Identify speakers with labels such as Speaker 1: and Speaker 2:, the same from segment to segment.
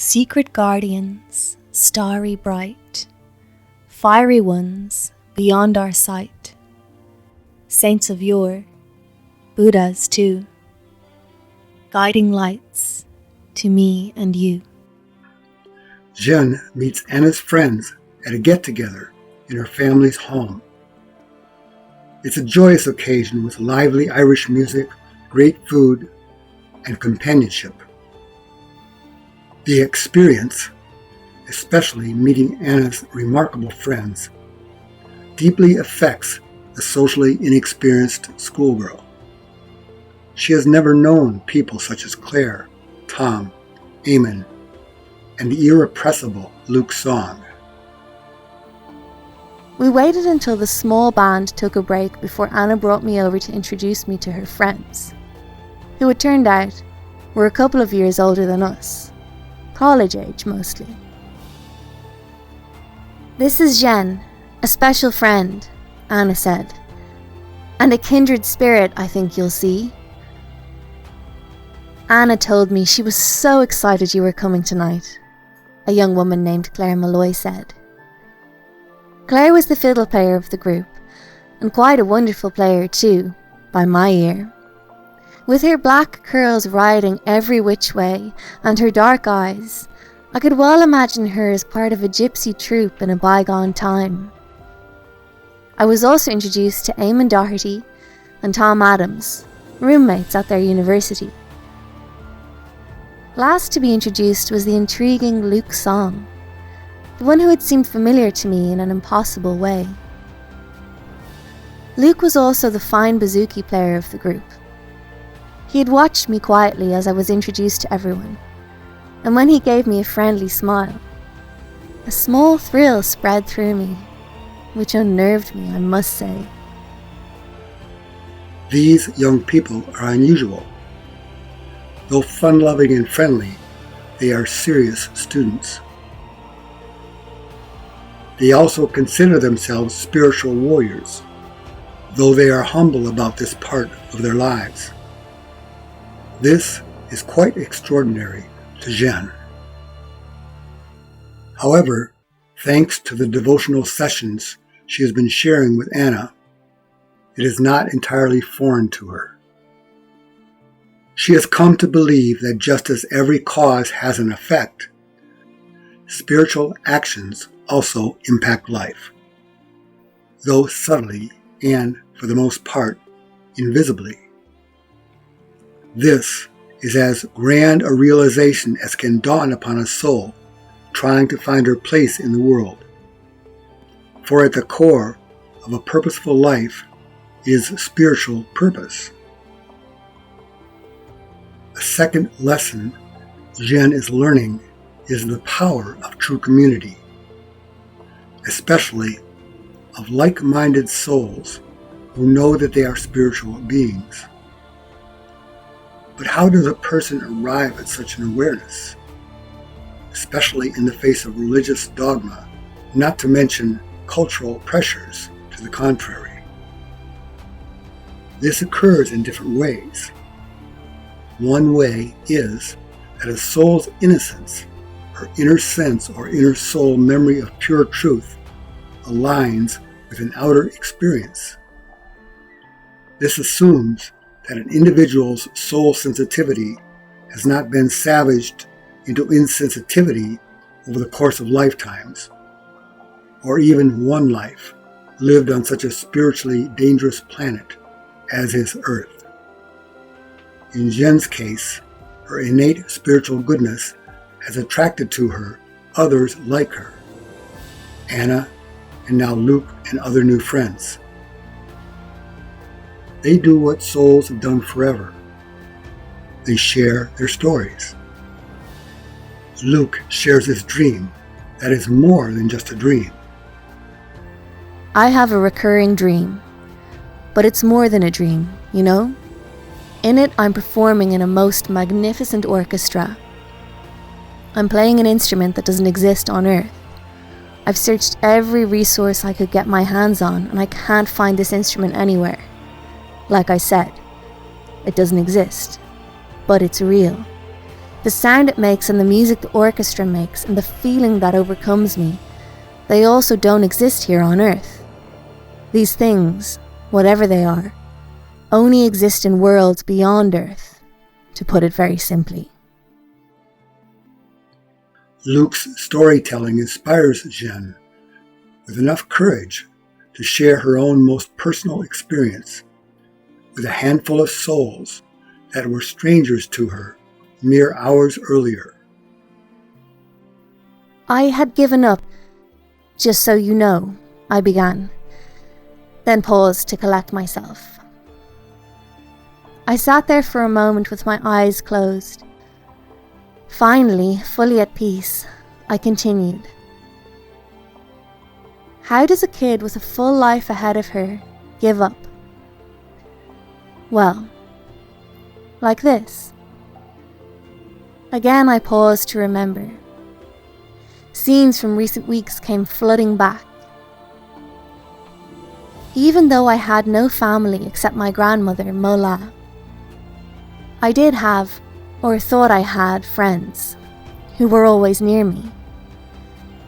Speaker 1: Secret guardians, starry bright, fiery ones beyond our sight, saints of yore, Buddhas too, guiding lights to me and you.
Speaker 2: Jian meets Anna's friends at a get-together in her family's home. It's a joyous occasion with lively Irish music, great food, and companionship. The experience, especially meeting Anna's remarkable friends, deeply affects the socially inexperienced schoolgirl. She has never known people such as Claire, Tom, Eamon, and the irrepressible Luke Song.
Speaker 3: We waited until the small band took a break before Anna brought me over to introduce me to her friends, who it turned out were a couple of years older than us, college age mostly. "This is Jian, a special friend," Anna said, "and a kindred spirit, I think you'll see." Anna told me she was so excited you were coming tonight, a young woman named Claire Malloy said. Claire was the fiddle player of the group, and quite a wonderful player too, by my ear. With her black curls riding every which way, and her dark eyes, I could well imagine her as part of a gypsy troupe in a bygone time. I was also introduced to Eamon Doherty and Tom Adams, roommates at their university. Last to be introduced was the intriguing Luke Song, the one who had seemed familiar to me in an impossible way. Luke was also the fine bouzouki player of the group. He had watched me quietly as I was introduced to everyone, and when he gave me a friendly smile, a small thrill spread through me, which unnerved me, I must say.
Speaker 2: These young people are unusual. Though fun-loving and friendly, they are serious students. They also consider themselves spiritual warriors, though they are humble about this part of their lives. This is quite extraordinary to Jian. However, thanks to the devotional sessions she has been sharing with Anna, it is not entirely foreign to her. She has come to believe that just as every cause has an effect, spiritual actions also impact life, though subtly and, for the most part, invisibly. This is as grand a realization as can dawn upon a soul trying to find her place in the world. For at the core of a purposeful life is spiritual purpose. A second lesson Jian is learning is the power of true community, especially of like-minded souls who know that they are spiritual beings. But how does a person arrive at such an awareness, especially in the face of religious dogma, not to mention cultural pressures to the contrary? This occurs in different ways. One way is that a soul's innocence, her inner sense or inner soul memory of pure truth, aligns with an outer experience. This assumes that an individual's soul sensitivity has not been savaged into insensitivity over the course of lifetimes, or even one life lived on such a spiritually dangerous planet as is Earth. In Jian's case, her innate spiritual goodness has attracted to her others like her, Anna, and now Luke and other new friends. They do what souls have done forever. They share their stories. Luke shares his dream that is more than just a dream.
Speaker 3: I have a recurring dream, but it's more than a dream, you know? In it, I'm performing in a most magnificent orchestra. I'm playing an instrument that doesn't exist on Earth. I've searched every resource I could get my hands on, and I can't find this instrument anywhere. Like I said, it doesn't exist, but it's real. The sound it makes and the music the orchestra makes and the feeling that overcomes me, they also don't exist here on Earth. These things, whatever they are, only exist in worlds beyond Earth, to put it very simply.
Speaker 2: Luke's storytelling inspires Jian with enough courage to share her own most personal experience with a handful of souls that were strangers to her mere hours earlier.
Speaker 3: I had given up, just so you know, I began, then paused to collect myself. I sat there for a moment with my eyes closed. Finally, fully at peace, I continued. How does a kid with a full life ahead of her give up? Well, like this. Again I paused to remember. Scenes from recent weeks came flooding back. Even though I had no family except my grandmother, Mola, I did have, or thought I had, friends who were always near me.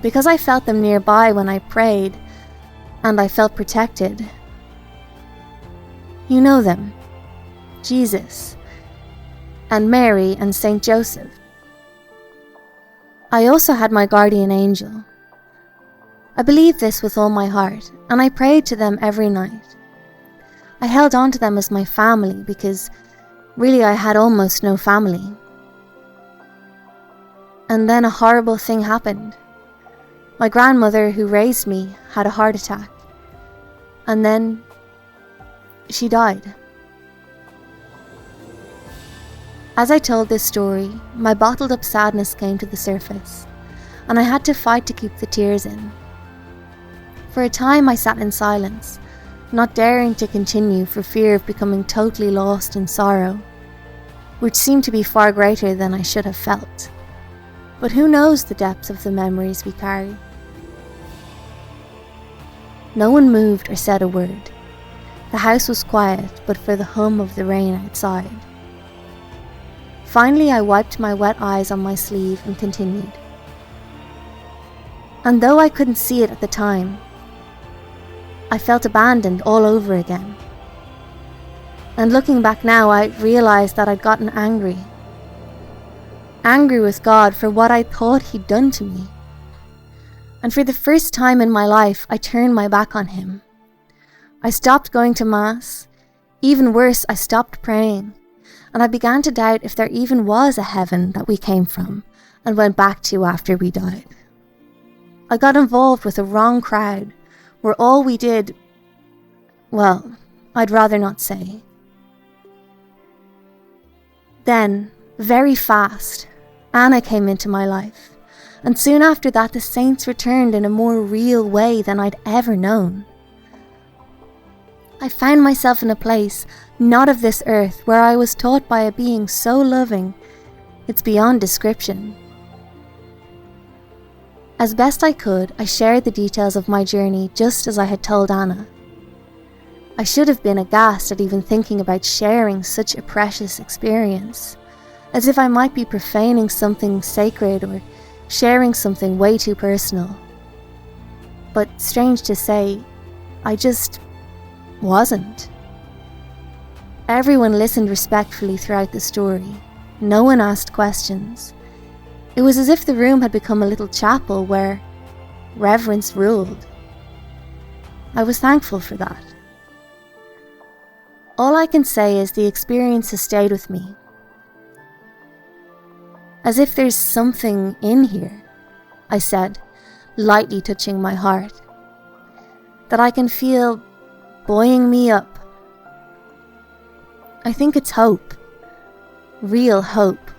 Speaker 3: Because I felt them nearby when I prayed, and I felt protected. You know them, Jesus, and Mary and Saint Joseph. I also had my guardian angel. I believed this with all my heart, and I prayed to them every night. I held on to them as my family because really I had almost no family. And then a horrible thing happened. My grandmother, who raised me, had a heart attack. And then she died. As I told this story, my bottled up sadness came to the surface, and I had to fight to keep the tears in. For a time I sat in silence, not daring to continue for fear of becoming totally lost in sorrow, which seemed to be far greater than I should have felt. But who knows the depths of the memories we carry? No one moved or said a word. The house was quiet but for the hum of the rain outside. Finally I wiped my wet eyes on my sleeve and continued. And though I couldn't see it at the time, I felt abandoned all over again. And looking back now, I realized that I'd gotten angry. Angry with God for what I thought He'd done to me. And for the first time in my life, I turned my back on Him. I stopped going to Mass. Even worse, I stopped praying. And I began to doubt if there even was a heaven that we came from and went back to after we died. I got involved with a wrong crowd, where all we did, well, I'd rather not say. Then, very fast, Anna came into my life, and soon after that the saints returned in a more real way than I'd ever known. I found myself in a place not of this earth where I was taught by a being so loving, it's beyond description. As best I could, I shared the details of my journey just as I had told Anna. I should have been aghast at even thinking about sharing such a precious experience, as if I might be profaning something sacred or sharing something way too personal. But strange to say, I just wasn't. Everyone listened respectfully throughout the story. No one asked questions. It was as if the room had become a little chapel where reverence ruled. I was thankful for that. All I can say is the experience has stayed with me. As if there's something in here, I said, lightly touching my heart, that I can feel buoying me up. I think it's hope. Real hope.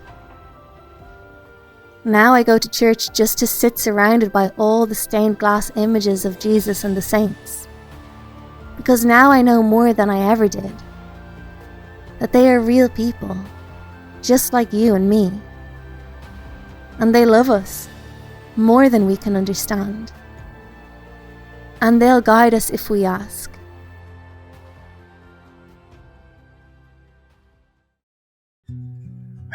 Speaker 3: Now I go to church just to sit surrounded by all the stained glass images of Jesus and the saints. Because now I know more than I ever did. That they are real people, just like you and me. And they love us, more than we can understand. And they'll guide us if we ask.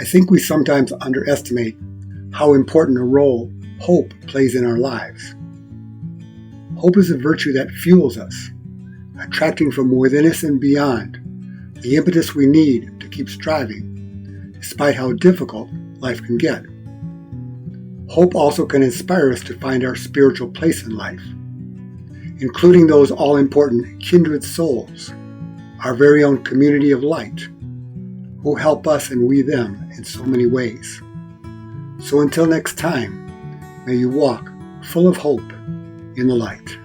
Speaker 2: I think we sometimes underestimate how important a role hope plays in our lives. Hope is a virtue that fuels us, attracting from within us and beyond the impetus we need to keep striving, despite how difficult life can get. Hope also can inspire us to find our spiritual place in life, including those all-important kindred souls, our very own community of light, who help us and we them in so many ways. So until next time, may you walk full of hope in the light.